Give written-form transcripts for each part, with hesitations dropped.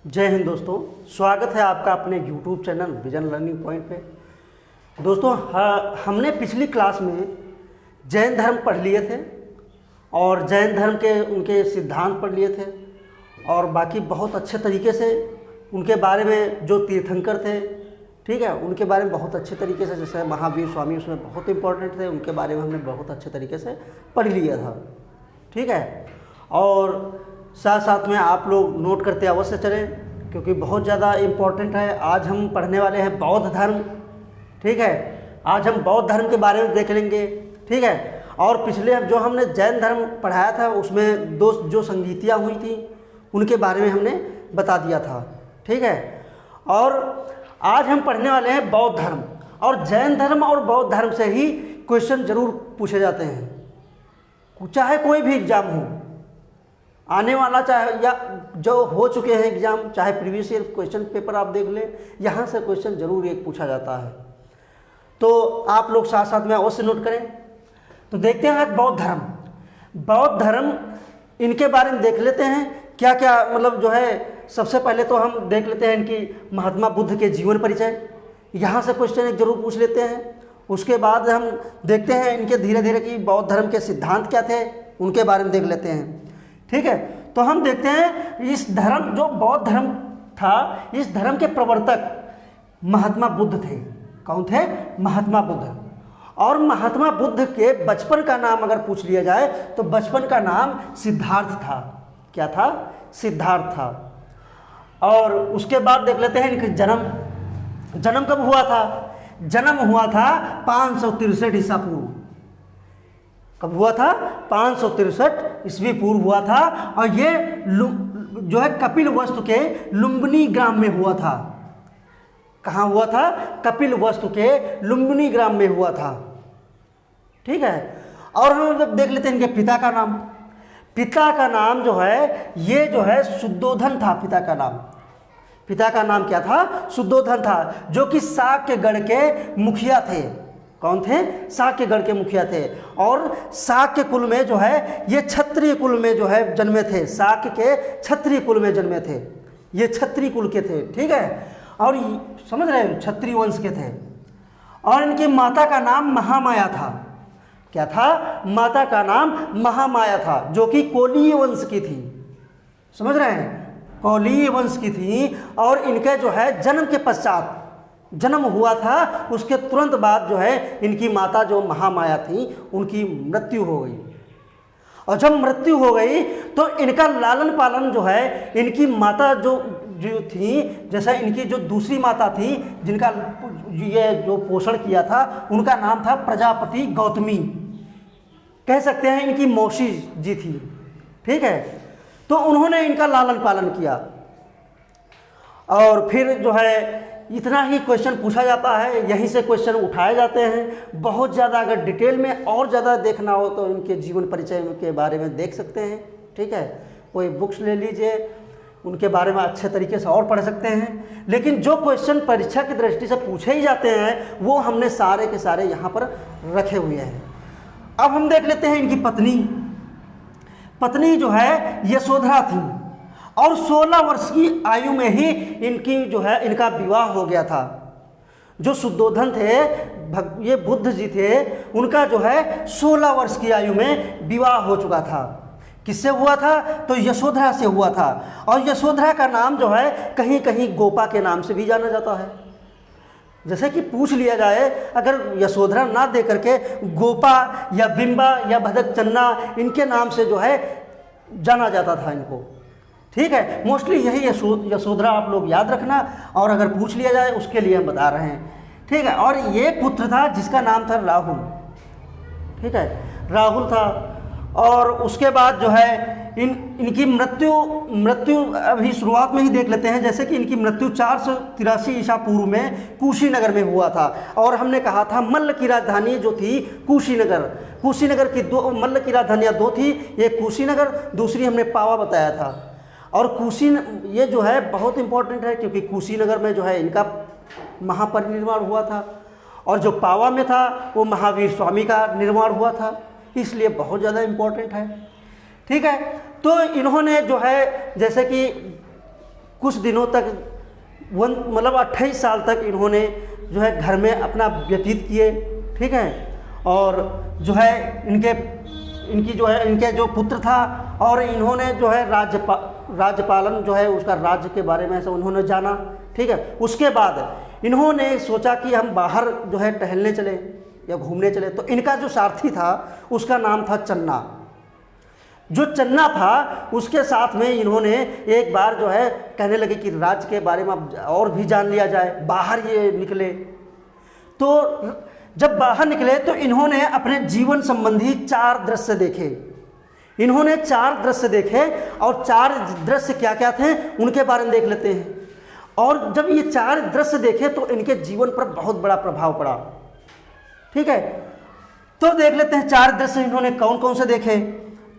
जय हिंद दोस्तों, स्वागत है आपका अपने YouTube channel vision learning point पे। दोस्तों हमने पिछली क्लास में जैन धर्म पढ़ लिए थे और जैन धर्म के उनके सिद्धांत पढ़ लिए थे और बाकी बहुत अच्छे तरीके से उनके बारे में जो तीर्थंकर थे, ठीक है, उनके बारे में बहुत अच्छे तरीके से, जैसे महावीर स्वामी उसमें बहुत इंपॉर्टेंट थे, उनके बारे में हमने बहुत अच्छे तरीके से पढ़ लिया था, ठीक है। और साथ साथ में आप लोग नोट करते अवश्य चलें क्योंकि बहुत ज़्यादा इम्पोर्टेंट है। आज हम पढ़ने वाले हैं बौद्ध धर्म, ठीक है। आज हम बौद्ध धर्म के बारे में देख लेंगे, ठीक है। और पिछले जो हमने जैन धर्म पढ़ाया था उसमें जो संगीतियाँ हुई थी उनके बारे में हमने बता दिया था, ठीक है। और आज हम पढ़ने वाले हैं बौद्ध धर्म, और जैन धर्म और बौद्ध धर्म से ही क्वेश्चन जरूर पूछे जाते हैं, चाहे कोई भी एग्ज़ाम हो आने वाला, चाहे या जो हो चुके हैं एग्ज़ाम, चाहे प्रीवियस ईयर क्वेश्चन पेपर आप देख लें, यहाँ से क्वेश्चन जरूर एक पूछा जाता है। तो आप लोग साथ साथ में अवश्य नोट करें। तो देखते हैं आज बौद्ध धर्म। बौद्ध धर्म इनके बारे में देख लेते हैं क्या क्या, मतलब जो है सबसे पहले तो हम देख लेते हैं इनकी महात्मा बुद्ध के जीवन परिचय, यहाँ से क्वेश्चन एक जरूर पूछ लेते हैं। उसके बाद हम देखते हैं इनके धीरे धीरे कि बौद्ध धर्म के सिद्धांत क्या थे, उनके बारे में देख लेते हैं, ठीक है। तो हम देखते हैं इस धर्म, जो बौद्ध धर्म था, इस धर्म के प्रवर्तक महात्मा बुद्ध थे। कौन थे? महात्मा बुद्ध। और महात्मा बुद्ध के बचपन का नाम अगर पूछ लिया जाए तो बचपन का नाम सिद्धार्थ था। क्या था? सिद्धार्थ था। और उसके बाद देख लेते हैं इनका जन्म कब हुआ था? जन्म हुआ था 563 ईसा पूर्व। कब हुआ था? 563 ईस्वी पूर्व हुआ था। और ये जो है कपिल वस्तु के लुम्बिनी ग्राम में हुआ था। कहाँ हुआ था? कपिल वस्तु के लुम्बिनी ग्राम में हुआ था, ठीक है। और हम देख लेते हैं इनके पिता का नाम। पिता का नाम जो है, ये जो है शुद्धोधन था। पिता का नाम क्या था? शुद्धोधन था, जो कि शाक्यगढ़ के मुखिया थे। कौन थे? शाक्यगढ़ के मुखिया थे। और शाक्य कुल में जो है, ये क्षत्रिय कुल में जो है जन्मे थे। शाक्य के क्षत्रिय कुल में जन्मे थे, ये क्षत्रिय कुल के थे, ठीक है। और समझ रहे हैं, क्षत्रिय वंश के थे। और इनकी माता का नाम महामाया था। क्या था? माता का नाम महामाया था, जो कि कोलीय वंश की थी। समझ रहे हैं, कोलीय वंश की थी। और इनके जो है जन्म के पश्चात, जन्म हुआ था उसके तुरंत बाद जो है इनकी माता जो महामाया थी उनकी मृत्यु हो गई। और जब मृत्यु हो गई तो इनका लालन पालन जो है, इनकी माता जो थी, जैसा इनकी जो दूसरी माता थी जिनका ये जो पोषण किया था, उनका नाम था प्रजापति गौतमी। कह सकते हैं इनकी मौसी जी थी, ठीक है। तो उन्होंने इनका लालन पालन किया। और फिर जो है इतना ही क्वेश्चन पूछा जाता है, यहीं से क्वेश्चन उठाए जाते हैं। बहुत ज़्यादा अगर डिटेल में और ज़्यादा देखना हो तो इनके जीवन परिचय के बारे में देख सकते हैं, ठीक है। कोई बुक्स ले लीजिए, उनके बारे में अच्छे तरीके से और पढ़ सकते हैं। लेकिन जो क्वेश्चन परीक्षा की दृष्टि से पूछे ही जाते हैं वो हमने सारे के सारे यहाँ पर रखे हुए हैं। अब हम देख लेते हैं इनकी पत्नी जो है यशोधरा थी। और 16 वर्ष की आयु में ही इनकी जो है इनका विवाह हो गया था। जो शुद्धोधन थे, ये बुद्ध जी थे, उनका जो है 16 वर्ष की आयु में विवाह हो चुका था। किससे हुआ था? तो यशोधरा से हुआ था। और यशोधरा का नाम जो है कहीं कहीं गोपा के नाम से भी जाना जाता है। जैसे कि पूछ लिया जाए, अगर यशोधरा ना दे करके गोपा या बिंबा या भदक चन्ना इनके नाम से जो है जाना जाता था इनको, ठीक है। मोस्टली यही यशोधरा आप लोग याद रखना, और अगर पूछ लिया जाए उसके लिए हम बता रहे हैं, ठीक है। और ये पुत्र था जिसका नाम था राहुल, ठीक है, राहुल था। और उसके बाद जो है इनकी मृत्यु अभी शुरुआत में ही देख लेते हैं। जैसे कि इनकी मृत्यु 483 ईसा पूर्व में कुशीनगर में हुआ था। और हमने कहा था मल्ल की राजधानी जो थी कुशीनगर की मल्ल की राजधानियाँ दो थी, एक कुशीनगर, दूसरी हमने पावा बताया था। और ये जो है बहुत इंपॉर्टेंट है क्योंकि कुशीनगर में जो है इनका महापरिनिर्वाण हुआ था, और जो पावा में था वो महावीर स्वामी का निर्माण हुआ था, इसलिए बहुत ज़्यादा इम्पोर्टेंट है, ठीक है। तो इन्होंने जो है जैसे कि कुछ दिनों तक मतलब 28 साल तक इन्होंने जो है घर में अपना व्यतीत किए, ठीक है। और जो है इनकी जो है इनके जो पुत्र था, और इन्होंने जो है राज्यपालन जो है उसका राज्य के बारे में से उन्होंने जाना, ठीक है। उसके बाद इन्होंने सोचा कि हम बाहर जो है टहलने चले या घूमने चले। तो इनका जो सारथी था उसका नाम था चन्ना। जो चन्ना था उसके साथ में इन्होंने एक बार जो है कहने लगे कि राज्य के बारे में और भी जान लिया जाए। बाहर ये निकले, तो जब बाहर निकले तो इन्होंने अपने जीवन संबंधी 4 दृश्य देखे। इन्होंने 4 दृश्य देखे, और 4 दृश्य क्या क्या थे उनके बारे में देख लेते हैं। और जब ये 4 दृश्य देखे तो इनके जीवन पर बहुत बड़ा प्रभाव पड़ा, ठीक है। तो देख लेते हैं 4 दृश्य इन्होंने कौन कौन से देखे।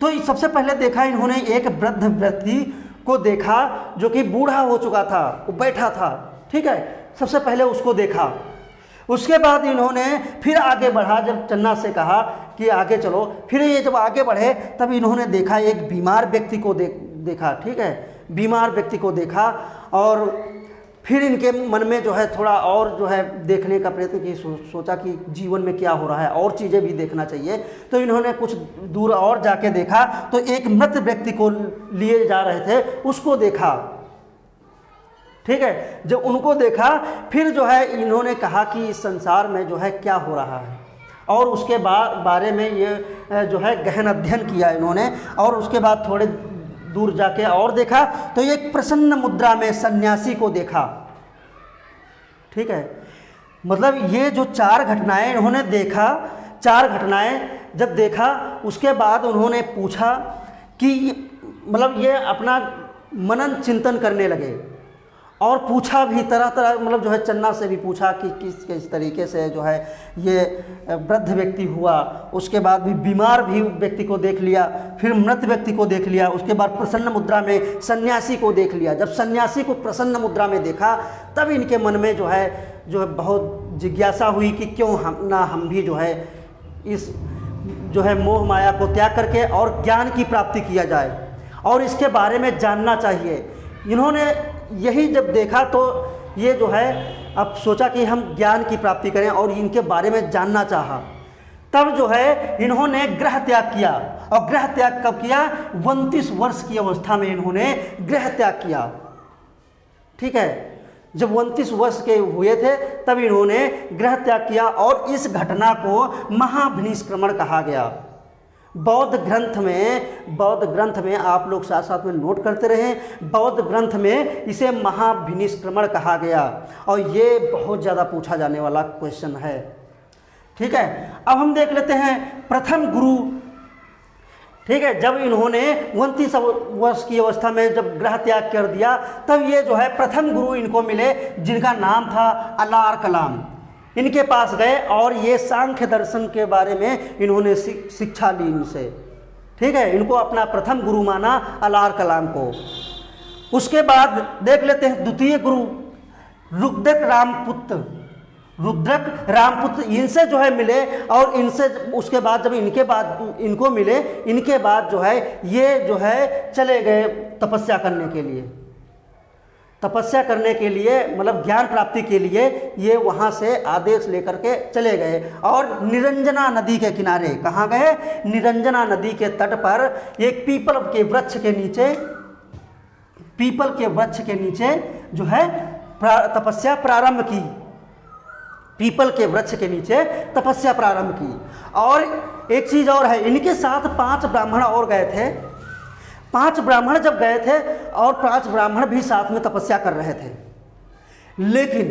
तो सबसे पहले देखा इन्होंने एक वृद्ध व्यक्ति को देखा जो कि बूढ़ा हो चुका था, वो बैठा था, ठीक है। सबसे पहले उसको देखा। उसके बाद इन्होंने फिर आगे बढ़ा, जब चन्ना से कहा कि आगे चलो, फिर ये जब आगे बढ़े तब इन्होंने देखा एक बीमार व्यक्ति को देखा, ठीक है। बीमार व्यक्ति को देखा, और फिर इनके मन में जो है थोड़ा और जो है देखने का प्रयत्न की, सोचा कि जीवन में क्या हो रहा है, और चीज़ें भी देखना चाहिए। तो इन्होंने कुछ दूर और जाके देखा तो एक मृत व्यक्ति को लिए जा रहे थे, उसको देखा, ठीक है। जब उनको देखा फिर जो है इन्होंने कहा कि इस संसार में जो है क्या हो रहा है, और उसके बारे में ये जो है गहन अध्ययन किया इन्होंने। और उसके बाद थोड़े दूर जाके और देखा तो एक प्रसन्न मुद्रा में सन्यासी को देखा, ठीक है। मतलब ये जो 4 घटनाएं इन्होंने देखा, 4 घटनाएं जब देखा उसके बाद उन्होंने पूछा कि मतलब ये अपना मनन चिंतन करने लगे, और पूछा भी तरह तरह, मतलब जो है चन्ना से भी पूछा कि किस तरीके से जो है ये वृद्ध व्यक्ति हुआ। उसके बाद भी बीमार भी व्यक्ति को देख लिया, फिर मृत व्यक्ति को देख लिया, उसके बाद प्रसन्न मुद्रा में सन्यासी को देख लिया। जब सन्यासी को प्रसन्न मुद्रा में देखा तब इनके मन में जो है बहुत जिज्ञासा हुई कि क्यों हम भी जो है इस जो है मोह माया को त्याग करके और ज्ञान की प्राप्ति किया जाए, और इसके बारे में जानना चाहिए। इन्होंने यही जब देखा तो ये जो है अब सोचा कि हम ज्ञान की प्राप्ति करें और इनके बारे में जानना चाहा। तब जो है इन्होंने गृह त्याग किया, और गृह त्याग कब किया? 29 वर्ष की अवस्था में इन्होंने गृह त्याग किया, ठीक है। जब 29 वर्ष के हुए थे तब इन्होंने गृह त्याग किया, और इस घटना को महाभिनिष्क्रमण कहा गया। बौद्ध ग्रंथ में आप लोग साथ साथ में नोट करते रहें, बौद्ध ग्रंथ में इसे महाभिनिष्क्रमण कहा गया, और ये बहुत ज़्यादा पूछा जाने वाला क्वेश्चन है, ठीक है। अब हम देख लेते हैं प्रथम गुरु, ठीक है। जब इन्होंने 29 वर्ष की अवस्था में जब गृह त्याग कर दिया तब ये जो है प्रथम गुरु इनको मिले, जिनका नाम था अलार कलाम। इनके पास गए और ये सांख्य दर्शन के बारे में इन्होंने शिक्षा ली इनसे, ठीक है। इनको अपना प्रथम गुरु माना अलार कलाम को। उसके बाद देख लेते हैं द्वितीय गुरु रुद्रक रामपुत्र, इनसे जो है मिले, और इनसे उसके बाद जब इनको मिले, इनके बाद जो है ये जो है चले गए तपस्या करने के लिए, मतलब ज्ञान प्राप्ति के लिए ये वहाँ से आदेश लेकर के चले गए, और निरंजना नदी के किनारे, कहाँ गए? निरंजना नदी के तट पर एक पीपल के वृक्ष के नीचे जो है तपस्या प्रारंभ की। पीपल के वृक्ष के नीचे तपस्या प्रारंभ की। और एक चीज़ और है, इनके साथ 5 ब्राह्मण और गए थे। 5 ब्राह्मण जब गए थे, और 5 ब्राह्मण भी साथ में तपस्या कर रहे थे, लेकिन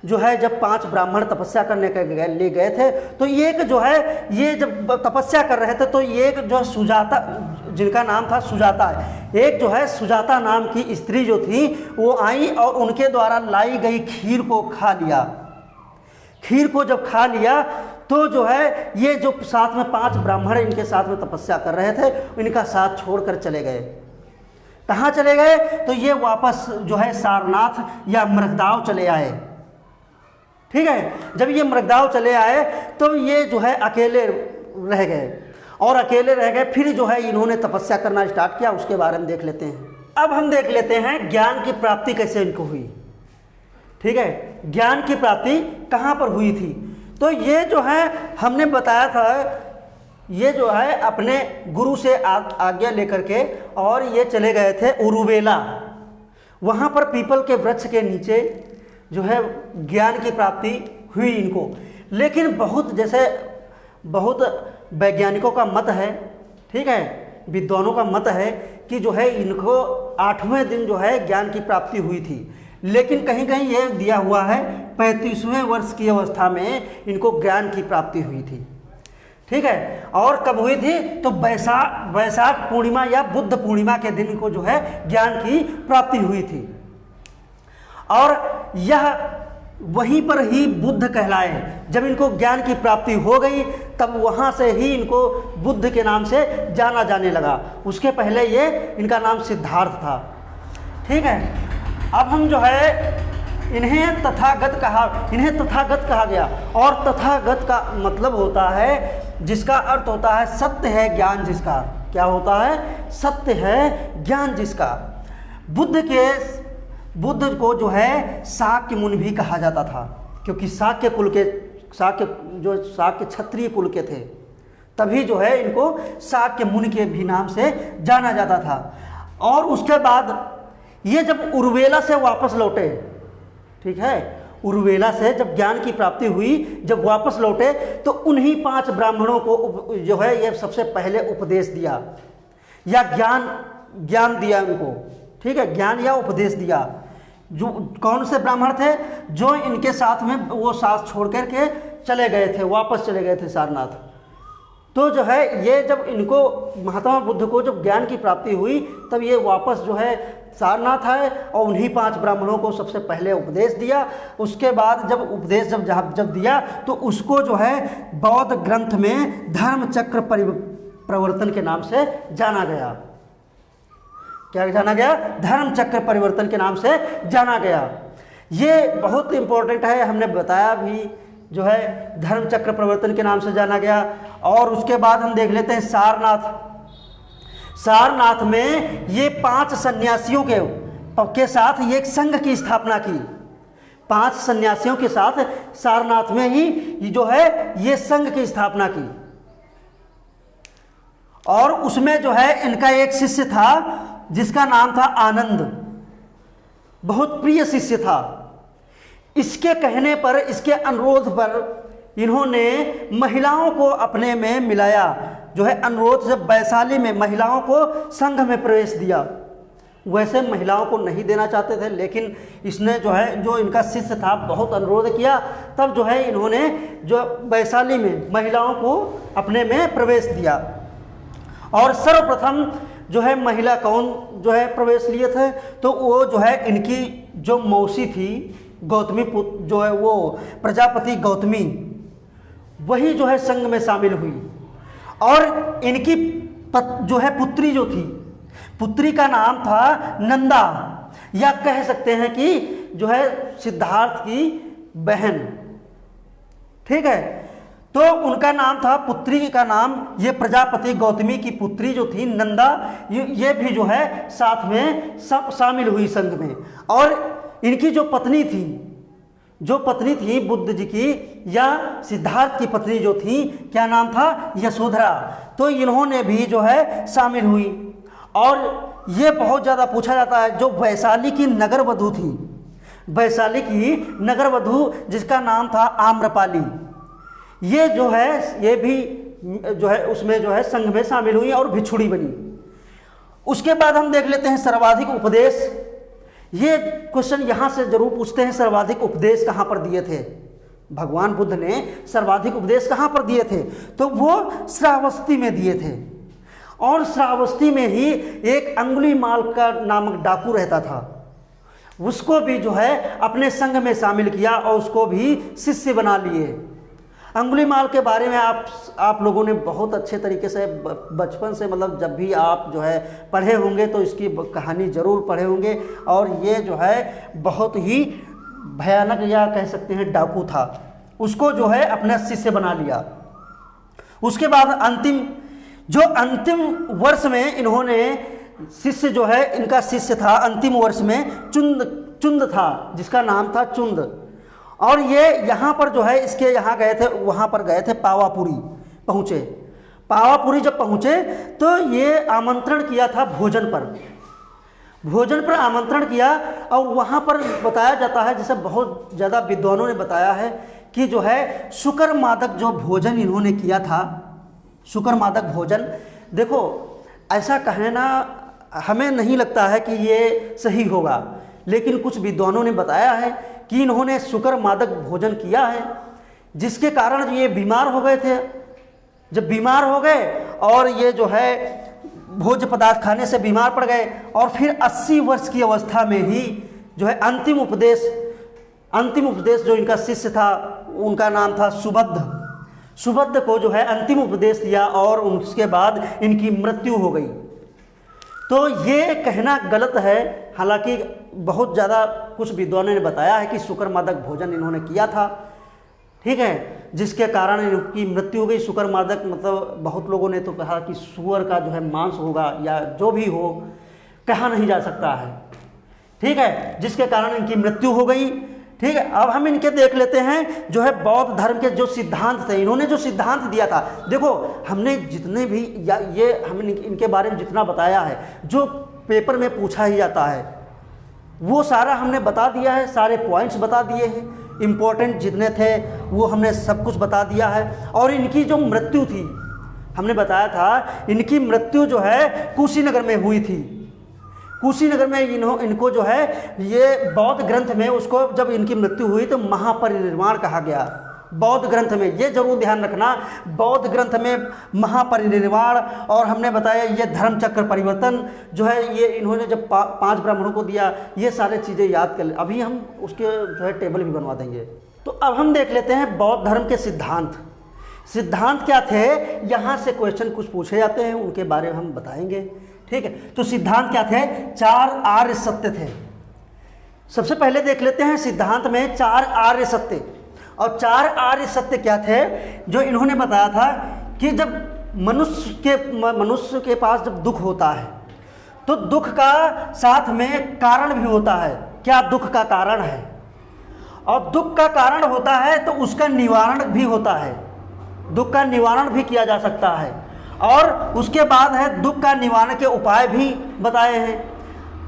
जो है जब 5 ब्राह्मण तपस्या करने के लिए गए थे तो एक जो है ये जब तपस्या कर रहे थे तो एक जो सुजाता, जिनका नाम था सुजाता, एक जो है सुजाता नाम की स्त्री जो थी वो आई और उनके द्वारा लाई गई खीर को खा लिया। खीर को जब खा लिया तो जो है ये जो साथ में 5 ब्राह्मण इनके साथ में तपस्या कर रहे थे, इनका साथ छोड़कर चले गए। कहाँ चले गए? तो ये वापस जो है सारनाथ या मृगदाव चले आए, ठीक है। जब ये मृगदाव चले आए तो ये जो है अकेले रह गए, और अकेले रह गए। फिर जो है इन्होंने तपस्या करना स्टार्ट किया, उसके बारे में देख लेते हैं। अब हम देख लेते हैं ज्ञान की प्राप्ति कैसे इनको हुई। ठीक है, ज्ञान की प्राप्ति कहाँ पर हुई थी। तो ये जो है हमने बताया था, ये जो है अपने गुरु से आज्ञा लेकर के और ये चले गए थे उरुवेला। वहाँ पर पीपल के वृक्ष के नीचे जो है ज्ञान की प्राप्ति हुई इनको। लेकिन बहुत वैज्ञानिकों का मत है, ठीक है, विद्वानों का मत है कि जो है इनको 8वें दिन जो है ज्ञान की प्राप्ति हुई थी। लेकिन कहीं कहीं ये दिया हुआ है 35वें वर्ष की अवस्था में इनको ज्ञान की प्राप्ति हुई थी। ठीक है, और कब हुई थी, तो वैशाख पूर्णिमा या बुद्ध पूर्णिमा के दिन को जो है ज्ञान की प्राप्ति हुई थी। और यह वहीं पर ही बुद्ध कहलाए। जब इनको ज्ञान की प्राप्ति हो गई तब वहाँ से ही इनको बुद्ध के नाम से जाना जाने लगा। उसके पहले ये इनका नाम सिद्धार्थ था। ठीक है, अब हम जो है इन्हें तथागत कहा गया। और तथागत का मतलब होता है, जिसका अर्थ होता है सत्य है ज्ञान जिसका। क्या होता है, सत्य है ज्ञान जिसका। बुद्ध को जो है शाक्य मुनि भी कहा जाता था, क्योंकि शाक्य क्षत्रिय कुल के थे, तभी जो है इनको शाक्य मुनि के भी नाम से जाना जाता था। और उसके बाद ये जब उरुवेला से वापस लौटे, ठीक है, उरुवेला से जब ज्ञान की प्राप्ति हुई, जब वापस लौटे तो उन्हीं 5 ब्राह्मणों को जो है ये सबसे पहले उपदेश दिया या ज्ञान दिया उनको। ठीक है, ज्ञान या उपदेश दिया। जो कौन से ब्राह्मण थे, जो इनके साथ में वो साथ छोड़ करके चले गए थे, वापस चले गए थे सारनाथ। तो जो है ये जब इनको महात्मा बुद्ध को जब ज्ञान की प्राप्ति हुई तब ये वापस जो है सारनाथ आए और उन्हीं 5 ब्राह्मणों को सबसे पहले उपदेश दिया। उसके बाद जब उपदेश जब दिया तो उसको जो है बौद्ध ग्रंथ में धर्म चक्र परिवर्तन के नाम से जाना गया। क्या जाना गया, धर्म चक्र परिवर्तन के नाम से जाना गया। ये बहुत इंपॉर्टेंट है, हमने बताया भी, जो है धर्म चक्र परिवर्तन के नाम से जाना गया। और उसके बाद हम देख लेते हैं सारनाथ में ये 5 सन्यासियों के साथ ये एक संघ की स्थापना की। 5 सन्यासियों के साथ सारनाथ में ही जो है ये संघ की स्थापना की। और उसमें जो है इनका एक शिष्य था जिसका नाम था आनंद, बहुत प्रिय शिष्य था। इसके कहने पर, इसके अनुरोध पर इन्होंने महिलाओं को अपने में मिलाया। जो है अनुरोध से वैशाली में महिलाओं को संघ में प्रवेश दिया। वैसे महिलाओं को नहीं देना चाहते थे, लेकिन इसने जो है, जो इनका शिष्य था, बहुत अनुरोध किया। तब जो है इन्होंने जो वैशाली में महिलाओं को अपने में प्रवेश दिया। और सर्वप्रथम जो है महिला कौन जो है प्रवेश लिए थे, तो वो जो है इनकी जो मौसी थी गौतमी पुत्र, जो है वो प्रजापति गौतमी, वही जो है संघ में शामिल हुई। और इनकी जो है पुत्री जो थी, पुत्री का नाम था नंदा, या कह सकते हैं कि जो है सिद्धार्थ की बहन। ठीक है, तो उनका नाम था, पुत्री का नाम, ये प्रजापति गौतमी की पुत्री जो थी नंदा, ये भी जो है साथ में सब शामिल हुई संघ में। और इनकी जो पत्नी थी बुद्ध जी की, या सिद्धार्थ की पत्नी जो थी, क्या नाम था, यशोधरा, तो इन्होंने भी जो है शामिल हुई। और ये बहुत ज़्यादा पूछा जाता है, जो वैशाली की नगर वधू थी, वैशाली की नगर वधू जिसका नाम था आम्रपाली, ये जो है ये भी जो है उसमें जो है संघ में शामिल हुई और भिक्षुणी बनी। उसके बाद हम देख लेते हैं सर्वाधिक उपदेश। ये क्वेश्चन यहाँ से जरूर पूछते हैं, सर्वाधिक उपदेश कहाँ पर दिए थे भगवान बुद्ध ने, सर्वाधिक उपदेश कहाँ पर दिए थे, तो वो श्रावस्ती में दिए थे। और श्रावस्ती में ही एक अंगुलीमाल का नामक डाकू रहता था, उसको भी जो है अपने संघ में शामिल किया और उसको भी शिष्य बना लिए। अंगुलीमाल के बारे में आप लोगों ने बहुत अच्छे तरीके से बचपन से, मतलब जब भी आप जो है पढ़े होंगे तो इसकी कहानी ज़रूर पढ़े होंगे। और ये जो है बहुत ही भयानक, या कह सकते हैं डाकू था, उसको जो है अपना शिष्य बना लिया। उसके बाद अंतिम वर्ष में इन्होंने शिष्य जो है, इनका शिष्य था अंतिम वर्ष में चुंद था, जिसका नाम था चुंद। और ये यहाँ पर जो है इसके यहाँ गए थे, वहाँ पर गए थे पावापुरी पहुँचे। पावापुरी जब पहुँचे तो ये आमंत्रण किया था भोजन पर आमंत्रण किया। और वहाँ पर बताया जाता है, जैसे बहुत ज़्यादा विद्वानों ने बताया है कि जो है शुकर मादक जो भोजन इन्होंने किया था, शुकर मादक भोजन, देखो ऐसा कहना हमें नहीं लगता है कि ये सही होगा, लेकिन कुछ विद्वानों ने बताया है कि इन्होंने शुकर मादक भोजन किया है, जिसके कारण ये बीमार हो गए थे। जब बीमार हो गए और ये जो है भोज्य पदार्थ खाने से बीमार पड़ गए, और फिर 80 वर्ष की अवस्था में ही जो है अंतिम उपदेश जो इनका शिष्य था, उनका नाम था सुबद्ध को जो है अंतिम उपदेश दिया, और उसके बाद इनकी मृत्यु हो गई। तो ये कहना गलत है, हालांकि बहुत ज़्यादा कुछ विद्वानों ने बताया है कि शुकर मादक भोजन इन्होंने किया था, ठीक है, जिसके कारण इनकी मृत्यु हो गई। शुकर मादक मतलब बहुत लोगों ने तो कहा कि सुअर का जो है मांस होगा या जो भी हो, कहा नहीं जा सकता है, ठीक है, जिसके कारण इनकी मृत्यु हो गई। ठीक है, अब हम इनके देख लेते हैं जो है बौद्ध धर्म के जो सिद्धांत थे, इन्होंने जो सिद्धांत दिया था। देखो हमने जितने भी या ये हमने इनके बारे में जितना बताया है, जो पेपर में पूछा ही जाता है वो सारा हमने बता दिया है, सारे पॉइंट्स बता दिए हैं, इम्पोर्टेंट जितने थे वो हमने सब कुछ बता दिया है। और इनकी जो मृत्यु थी, हमने बताया था इनकी मृत्यु जो है कुशीनगर में हुई थी। कुशीनगर में इनको जो है ये बौद्ध ग्रंथ में उसको जब इनकी मृत्यु हुई तो महापरिनिर्वाण कहा गया। बौद्ध ग्रंथ में ये जरूर ध्यान रखना, बौद्ध ग्रंथ में महापरिनिर्वाण, और हमने बताया ये धर्म चक्र परिवर्तन जो है ये इन्होंने जब 5 ब्राह्मणों को दिया, ये सारे चीज़ें याद कर ले। अभी हम उसके जो है टेबल भी बनवा देंगे। तो अब हम देख लेते हैं बौद्ध धर्म के सिद्धांत क्या थे। यहाँ से क्वेश्चन कुछ पूछे जाते हैं, उनके बारे में हम बताएंगे। ठीक है, तो सिद्धांत क्या थे? 4 आर्य सत्य थे। सबसे पहले देख लेते हैं सिद्धांत में 4 आर्य सत्य। और 4 आर्य सत्य क्या थे जो इन्होंने बताया था कि जब मनुष्य के पास जब दुख होता है तो दुख का साथ में कारण भी होता है। क्या दुख का कारण है, और दुख का कारण होता है तो उसका निवारण भी होता है, दुख का निवारण भी किया जा सकता है। और उसके बाद है दुख का निवारण के उपाय भी बताए हैं।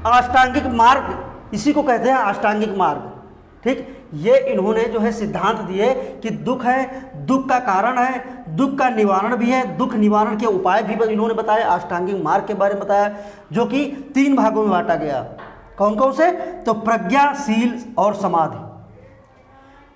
अष्टांगिक मार्ग, इसी को कहते हैं अष्टांगिक मार्ग। ठीक, ये इन्होंने जो है सिद्धांत दिए कि दुख है, दुख का कारण है, दुख का निवारण भी है, दुख निवारण के उपाय भी इन्होंने बताए। अष्टांगिक मार्ग के बारे में बताया, जो कि 3 भागों में बांटा गया। कौन कौन से? तो प्रज्ञा, शील और समाधि।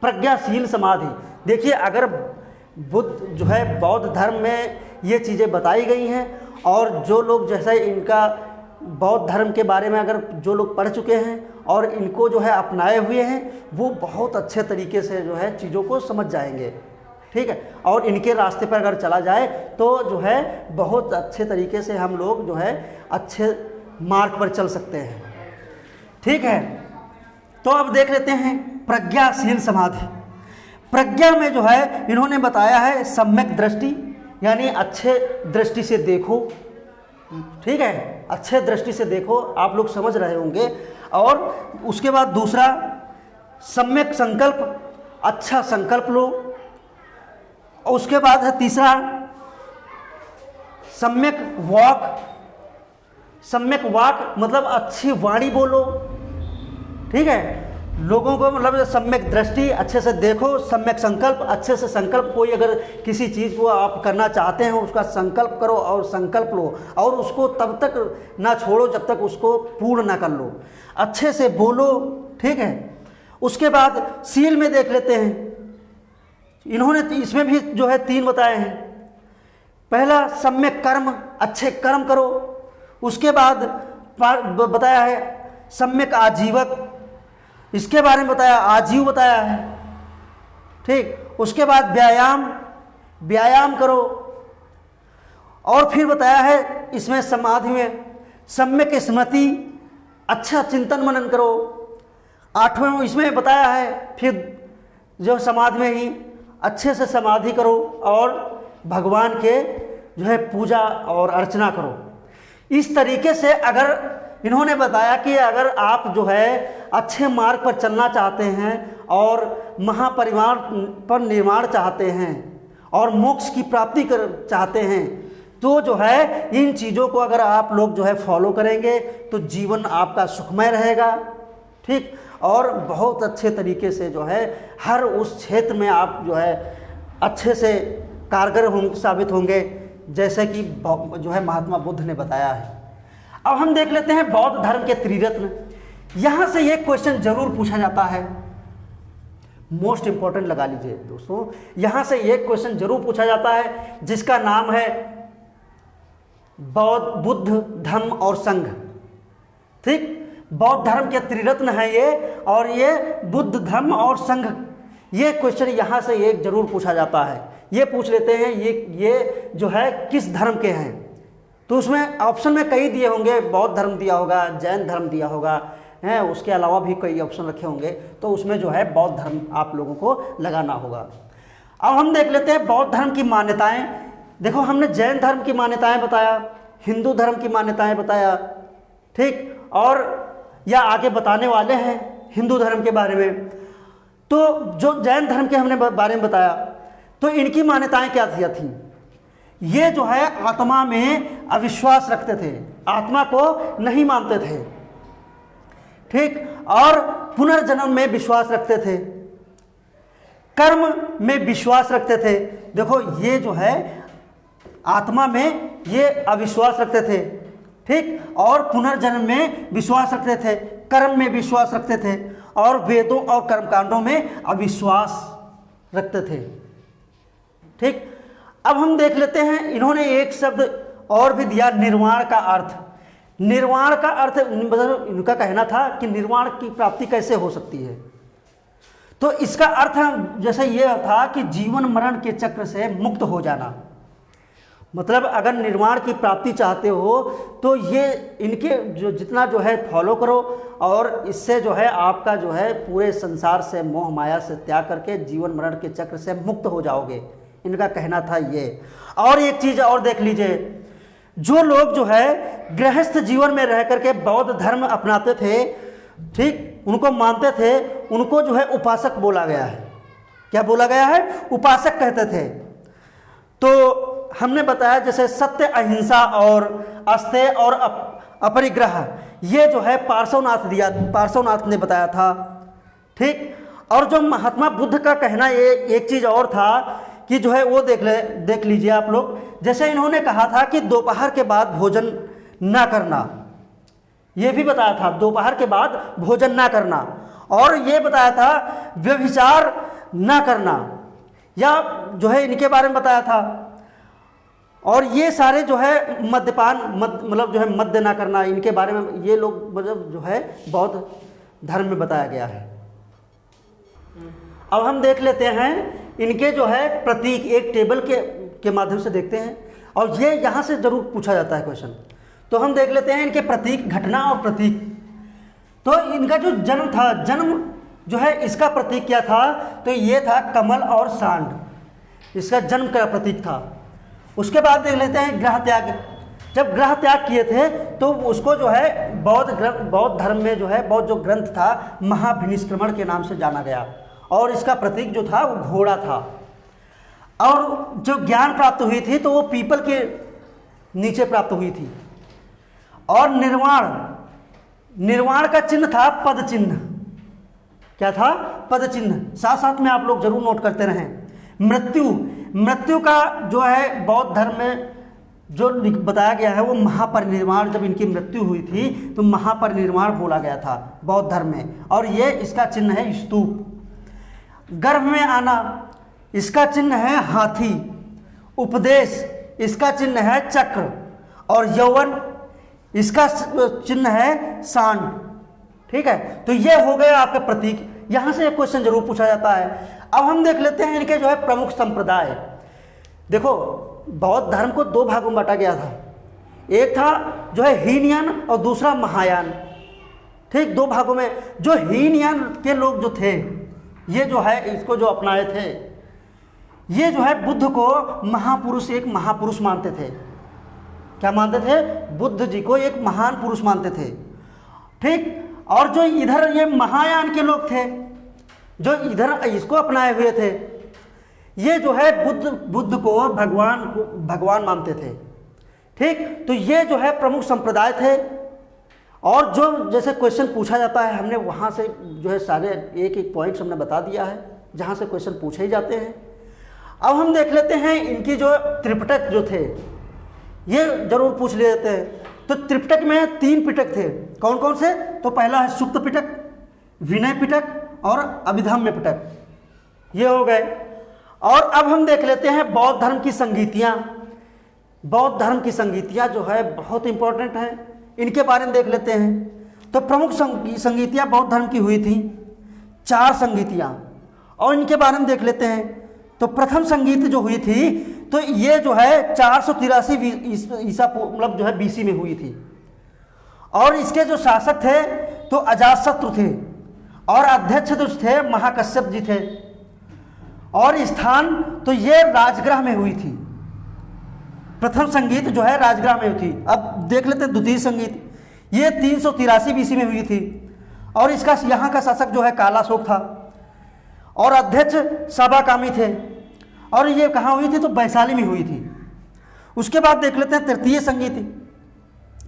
प्रज्ञा, शील, समाधि। देखिए, अगर बुद्ध जो है बौद्ध धर्म में ये चीज़ें बताई गई हैं, और जो लोग जैसा इनका बौद्ध धर्म के बारे में अगर जो लोग पढ़ चुके हैं और इनको जो है अपनाए हुए हैं, वो बहुत अच्छे तरीके से जो है चीज़ों को समझ जाएंगे। ठीक है, और इनके रास्ते पर अगर चला जाए तो जो है बहुत अच्छे तरीके से हम लोग जो है अच्छे मार्ग पर चल सकते हैं। ठीक है, तो अब देख लेते हैं प्रज्ञा, शील, समाधि। प्रज्ञा में जो है इन्होंने बताया है सम्यक दृष्टि, यानी अच्छे दृष्टि से देखो। ठीक है, अच्छे दृष्टि से देखो, आप लोग समझ रहे होंगे। और उसके बाद दूसरा सम्यक संकल्प, अच्छा संकल्प लो। और उसके बाद है तीसरा सम्यक वाक। सम्यक वाक मतलब अच्छी वाणी बोलो। ठीक है, लोगों को मतलब सम्यक दृष्टि, अच्छे से देखो। सम्यक संकल्प, अच्छे से संकल्प, कोई अगर किसी चीज़ को आप करना चाहते हैं उसका संकल्प करो और संकल्प लो, और उसको तब तक ना छोड़ो जब तक उसको पूर्ण ना कर लो। अच्छे से बोलो। ठीक है, उसके बाद शील में देख लेते हैं, इन्होंने इसमें भी जो है 3 बताए हैं। पहला सम्यक कर्म, अच्छे कर्म करो। उसके बाद बताया है सम्यक आजीवक, इसके बारे में बताया, आजीव बताया है। ठीक, उसके बाद व्यायाम करो। और फिर बताया है इसमें समाधि में सम्यक स्मृति, अच्छा चिंतन मनन करो। 8वें इसमें बताया है फिर जो समाधि में ही अच्छे से समाधि करो और भगवान के जो है पूजा और अर्चना करो। इस तरीके से अगर इन्होंने बताया कि अगर आप जो है अच्छे मार्ग पर चलना चाहते हैं और महापरिवार पर निर्माण चाहते हैं और मोक्ष की प्राप्ति कर चाहते हैं, तो जो है इन चीज़ों को अगर आप लोग जो है फॉलो करेंगे तो जीवन आपका सुखमय रहेगा, ठीक, और बहुत अच्छे तरीके से जो है हर उस क्षेत्र में आप जो है अच्छे से कारगर साबित होंगे, जैसे कि जो है महात्मा बुद्ध ने बताया है। अब हम देख लेते हैं बौद्ध धर्म के त्रिरत्न। यहाँ से ये क्वेश्चन जरूर पूछा जाता है, मोस्ट इंपॉर्टेंट लगा लीजिए दोस्तों, यहाँ से ये क्वेश्चन जरूर पूछा जाता है जिसका नाम है बौद्ध, बुद्ध, धम्म और संघ, ठीक। बौद्ध धर्म के त्रिरत्न है ये, और ये बुद्ध, धम्म और संघ, ये क्वेश्चन यहाँ से एक जरूर पूछा जाता है। ये पूछ लेते हैं ये जो है किस धर्म के हैं, तो उसमें ऑप्शन में कई दिए होंगे, बौद्ध धर्म दिया होगा, जैन धर्म दिया होगा, हैं, उसके अलावा भी कई ऑप्शन रखे होंगे, तो उसमें जो है बौद्ध धर्म आप लोगों को लगाना होगा। अब हम देख लेते हैं बौद्ध धर्म की मान्यताएं। देखो, हमने जैन धर्म की मान्यताएं बताया, हिंदू धर्म की मान्यताएं बताया, ठीक, और या आगे बताने वाले हैं हिंदू धर्म के बारे में। तो जो जैन धर्म के हमने बारे में बताया, तो इनकी मान्यताएं क्या थी? ये जो है आत्मा में अविश्वास रखते थे, आत्मा को नहीं मानते थे, ठीक, और पुनर्जन्म में विश्वास रखते थे, कर्म में विश्वास रखते थे। देखो, ये जो है आत्मा में ये अविश्वास रखते थे, ठीक, और पुनर्जन्म में विश्वास रखते थे, कर्म में विश्वास रखते थे, और वेदों और कर्मकांडों में अविश्वास रखते थे, ठीक। अब हम देख लेते हैं, इन्होंने एक शब्द और भी दिया, निर्वाण का अर्थ। निर्वाण का अर्थ मतलब इनका कहना था कि निर्वाण की प्राप्ति कैसे हो सकती है, तो इसका अर्थ जैसे ये था कि जीवन मरण के चक्र से मुक्त हो जाना। मतलब अगर निर्वाण की प्राप्ति चाहते हो तो ये इनके जो जितना जो है फॉलो करो, और इससे जो है आपका जो है पूरे संसार से मोह माया से त्याग करके जीवन मरण के चक्र से मुक्त हो जाओगे, इनका कहना था ये। और एक चीज़ और देख लीजिए, जो लोग जो है गृहस्थ जीवन में रह करके बौद्ध धर्म अपनाते थे, ठीक, उनको मानते थे, उनको जो है उपासक बोला गया है। क्या बोला गया है? उपासक कहते थे। तो हमने बताया जैसे सत्य, अहिंसा और अस्तेय और अपरिग्रह, ये जो है पार्श्वनाथ ने बताया था, ठीक। और जो महात्मा बुद्ध का कहना, ये एक चीज़ और था कि जो है वो देख लीजिए आप लोग। जैसे इन्होंने कहा था कि दोपहर के बाद भोजन ना करना, ये भी बताया था दोपहर के बाद भोजन ना करना, और ये बताया था व्यभिचार ना करना, या जो है इनके बारे में बताया था। और ये सारे जो है मद्यपान मतलब जो है मद्य ना करना, इनके बारे में ये लोग मतलब जो है बौद्ध धर्म में बताया गया है। अब हम देख लेते हैं इनके जो है प्रतीक, एक टेबल के माध्यम से देखते हैं, और ये यहाँ से जरूर पूछा जाता है क्वेश्चन। तो हम देख लेते हैं इनके प्रतीक, घटना और प्रतीक। तो इनका जो जन्म था, जन्म जो है इसका प्रतीक क्या था? तो ये था कमल और सांड, इसका जन्म का प्रतीक था। उसके बाद देख लेते हैं ग्रह त्याग। जब ग्रह त्याग किए थे तो उसको जो है बौद्ध धर्म में जो है बौद्ध जो ग्रंथ था महाभिनिष्क्रमण के नाम से जाना गया, और इसका प्रतीक जो था वो घोड़ा था। और जो ज्ञान प्राप्त हुई थी तो वो पीपल के नीचे प्राप्त हुई थी। और निर्वाण का चिन्ह था पद चिन्ह। क्या था? पद चिन्ह। साथ साथ में आप लोग जरूर नोट करते रहें। मृत्यु का जो है बौद्ध धर्म में जो बताया गया है वो महापरिनिर्वाण, जब इनकी मृत्यु हुई थी तो महापरिनिर्वाण बोला गया था बौद्ध धर्म में, और ये इसका चिन्ह है स्तूप। गर्भ में आना, इसका चिन्ह है हाथी। उपदेश, इसका चिन्ह है चक्र। और यौवन, इसका चिन्ह है सांड। ठीक है, तो ये हो गए आपके प्रतीक। यहाँ से एक क्वेश्चन जरूर पूछा जाता है। अब हम देख लेते हैं इनके जो है प्रमुख संप्रदाय। देखो, बौद्ध धर्म को दो भागों में बांटा गया था। एक था जो है हीनयान और दूसरा महायान। ठीक, दो भागों में। जो हीनयान के लोग जो थे, ये जो है इसको जो अपनाए थे, ये जो है बुद्ध को महापुरुष, एक महापुरुष मानते थे। क्या मानते थे? बुद्ध जी को एक महान पुरुष मानते थे। ठीक, और जो इधर ये महायान के लोग थे, जो इधर इसको अपनाए हुए थे, ये जो है बुद्ध को भगवान मानते थे। ठीक, तो ये जो है प्रमुख संप्रदाय थे। और जो जैसे क्वेश्चन पूछा जाता है, हमने वहाँ से जो है सारे एक एक पॉइंट्स हमने बता दिया है जहाँ से क्वेश्चन पूछे ही जाते हैं। अब हम देख लेते हैं इनकी जो त्रिपिटक जो थे, ये जरूर पूछ लेते हैं। तो त्रिपिटक में 3 पिटक थे, कौन कौन से? तो पहला है सुक्त पिटक, विनय पिटक और अभिधम्य पिटक, ये हो गए। और अब हम देख लेते हैं बौद्ध धर्म की संगीतियाँ। बौद्ध धर्म की संगीतियाँ जो है बहुत इंपॉर्टेंट है, इनके बारे में देख लेते हैं। तो प्रमुख संगीतियाँ बौद्ध धर्म की हुई थी 4 संगीतियाँ, और इनके बारे में देख लेते हैं। तो प्रथम संगीत जो हुई थी, तो ये जो है 483 ईसा मतलब जो है BC में हुई थी। और इसके जो शासक थे तो अजातशत्रु थे, और अध्यक्ष जो थे महाकश्यप जी थे। और स्थान तो ये राजगृह में हुई थी। प्रथम संगीत जो है राजगृह में हुई थी। अब देख लेते हैं द्वितीय संगीत, ये 383 BC में हुई थी, और इसका यहाँ का शासक जो है कालाशोक था, और अध्यक्ष सबाकामी थे। और ये कहाँ हुई थी? तो वैशाली में हुई थी। उसके बाद देख लेते हैं तृतीय संगीत,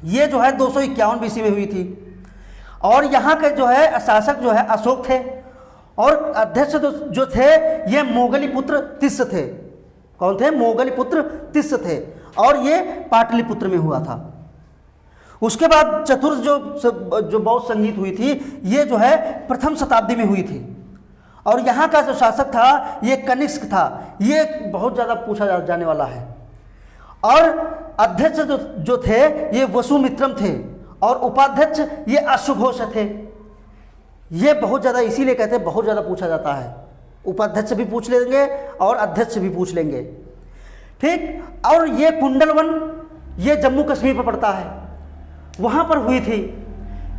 ये जो है 251 BC में हुई थी, और यहाँ के जो है शासक जो है अशोक थे, और अध्यक्ष जो थे ये मोगलीपुत्र तिस्स थे। कौन थे? मोगलीपुत्र तिस्स थे, और ये पाटलिपुत्र में हुआ था। उसके बाद चतुर्थ जो बौद्ध संगीत हुई थी, ये जो है प्रथम शताब्दी में हुई थी, और यहाँ का जो शासक था ये कनिष्क था। ये बहुत ज़्यादा पूछा जाने वाला है। और अध्यक्ष जो थे ये वसुमित्रम थे, और उपाध्यक्ष ये अश्वघोष थे। ये बहुत ज़्यादा इसीलिए कहते हैं बहुत ज़्यादा पूछा जाता है। उपाध्यक्ष भी पूछ लेंगे और अध्यक्ष भी पूछ लेंगे। ठीक, और ये कुंडलवन ये जम्मू कश्मीर पर पड़ता है, वहाँ पर हुई थी।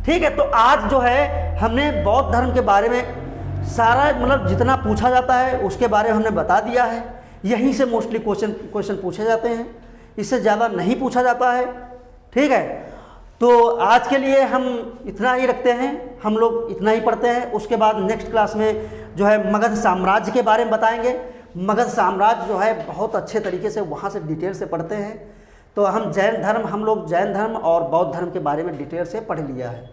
ठीक है, तो आज जो है हमने बौद्ध धर्म के बारे में सारा मतलब जितना पूछा जाता है उसके बारे में हमने बता दिया है। यहीं से मोस्टली क्वेश्चन पूछे जाते हैं, इससे ज़्यादा नहीं पूछा जाता है। ठीक है, तो आज के लिए हम इतना ही रखते हैं, हम लोग इतना ही पढ़ते हैं। उसके बाद नेक्स्ट क्लास में जो है मगध साम्राज्य के बारे में बताएंगे। मगध साम्राज्य जो है बहुत अच्छे तरीके से वहाँ से डिटेल से पढ़ते हैं। तो हम लोग जैन धर्म और बौद्ध धर्म के बारे में डिटेल से पढ़ लिया है,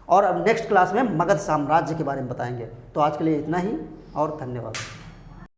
और अब नेक्स्ट क्लास में मगध साम्राज्य के बारे में बताएंगे। तो आज के लिए इतना ही, और धन्यवाद।